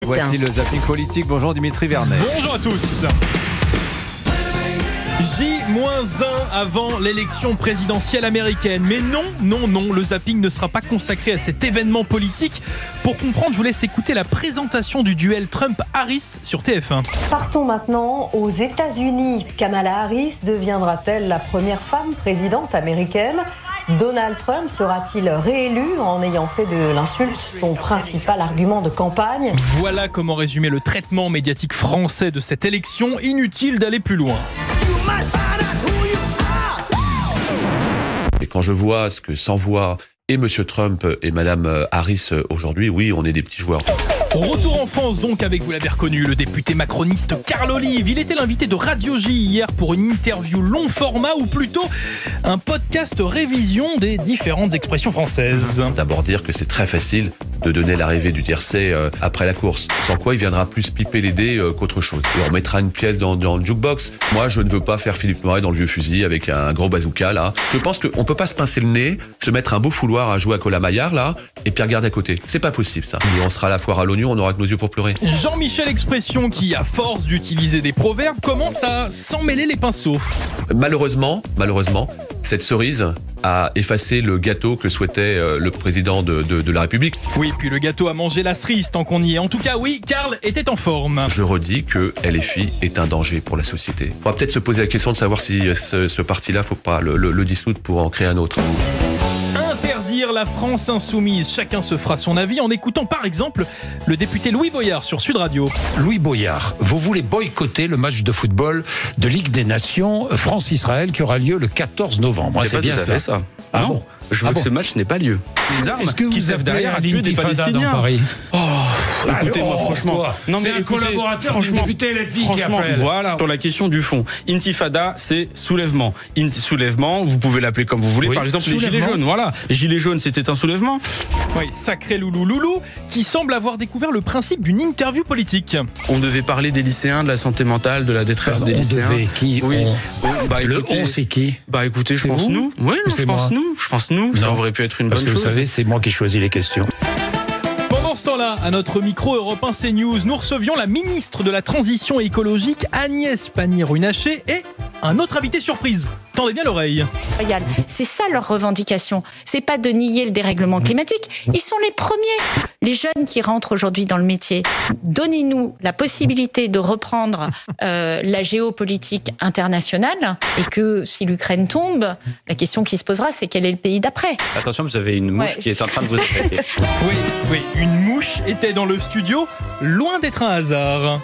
Voici le zapping politique. Bonjour Dimitri Vernet. Bonjour à tous. J-1 avant l'élection présidentielle américaine. Mais non, le zapping ne sera pas consacré à cet événement politique. Pour comprendre, je vous laisse écouter la présentation du duel Trump-Harris sur TF1. Partons maintenant aux États-Unis. Kamala Harris deviendra-t-elle la première femme présidente américaine ? Donald Trump sera-t-il réélu en ayant fait de l'insulte son principal argument de campagne ? Voilà comment résumer le traitement médiatique français de cette élection. Inutile d'aller plus loin. Et quand je vois ce que s'envoient et M. Trump et Mme Harris aujourd'hui, oui, on est des petits joueurs. Retour en France donc avec, vous l'avez reconnu, le député macroniste Carl Olive. Il était l'invité de Radio J hier pour une interview long format ou plutôt un podcast révision des différentes expressions françaises. D'abord dire que c'est très facile de donner l'arrivée du tiercé après la course, sans quoi il viendra plus piper les dés qu'autre chose. Et on mettra une pièce dans le jukebox. Moi, je ne veux pas faire Philippe Noiret dans le vieux fusil avec un gros bazooka là. Je pense qu'on peut pas se pincer le nez, se mettre un beau fouloir à jouer à Colamaillard là, et puis regarder à côté. C'est pas possible ça. Et on sera à la foire à l'oignon, on aura que nos yeux pour pleurer. Jean-Michel Expression qui, à force d'utiliser des proverbes, commence à s'emmêler les pinceaux. Malheureusement, cette cerise a effacé le gâteau que souhaitait le président de la République. Oui, puis le gâteau a mangé la cerise tant qu'on y est. En tout cas, oui, Karl était en forme. Je redis que LFI est un danger pour la société. On va peut-être se poser la question de savoir si ce parti-là, faut pas le dissoudre pour en créer un autre. Interdire la France insoumise. Chacun se fera son avis en écoutant par exemple le député Louis Boyard sur Sud Radio. Louis Boyard, vous voulez boycotter le match de football de Ligue des Nations France-Israël qui aura lieu le 14 novembre. C'est bien ça. Ah non, bon. je veux que ce match n'ait pas lieu. Les armes qui servent derrière à tuer des Palestiniens. Écoutez-moi, franchement. Non, mais un collaborateur du député LFI qui appelle. Voilà, sur la question du fond. Intifada, c'est soulèvement. Soulèvement, vous pouvez l'appeler comme vous voulez. Oui, par exemple, les gilets jaunes. Voilà. Les gilets jaunes, c'était un soulèvement. Oui, sacré loulou qui semble avoir découvert le principe d'une interview politique. On devait parler des lycéens, de la santé mentale, de la détresse des lycéens. Qui oui. Bah, écoutez, le on, c'est qui? Bah écoutez, je pense nous. Oui, je pense nous. Ça aurait pu être une bonne chose. Parce que vous savez, c'est moi qui choisis les questions. Pendant ce temps-là, à notre micro Europe 1 CNews, nous recevions la ministre de la Transition écologique Agnès Pannier-Runacher et un autre invité surprise. Tendez bien l'oreille. C'est ça leur revendication. C'est pas de nier le dérèglement climatique. Ils sont les premiers. Les jeunes qui rentrent aujourd'hui dans le métier, donnez-nous la possibilité de reprendre la géopolitique internationale et que si l'Ukraine tombe, la question qui se posera, c'est quel est le pays d'après. Attention, vous avez une mouche qui est en train de vous attaquer. Oui, une mouche était dans le studio, loin d'être un hasard.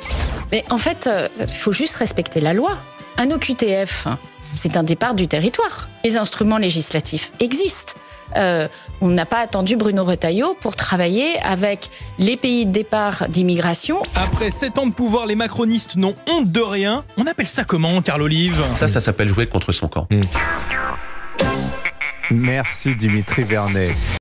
Mais en fait, il faut juste respecter la loi. Un OQTF, c'est un départ du territoire. Les instruments législatifs existent. On n'a pas attendu Bruno Retailleau pour travailler avec les pays de départ d'immigration. Après 7 ans de pouvoir, les macronistes n'ont honte de rien. On appelle ça comment, Carl Olive ? Ça s'appelle jouer contre son camp. Merci Dimitri Vernet.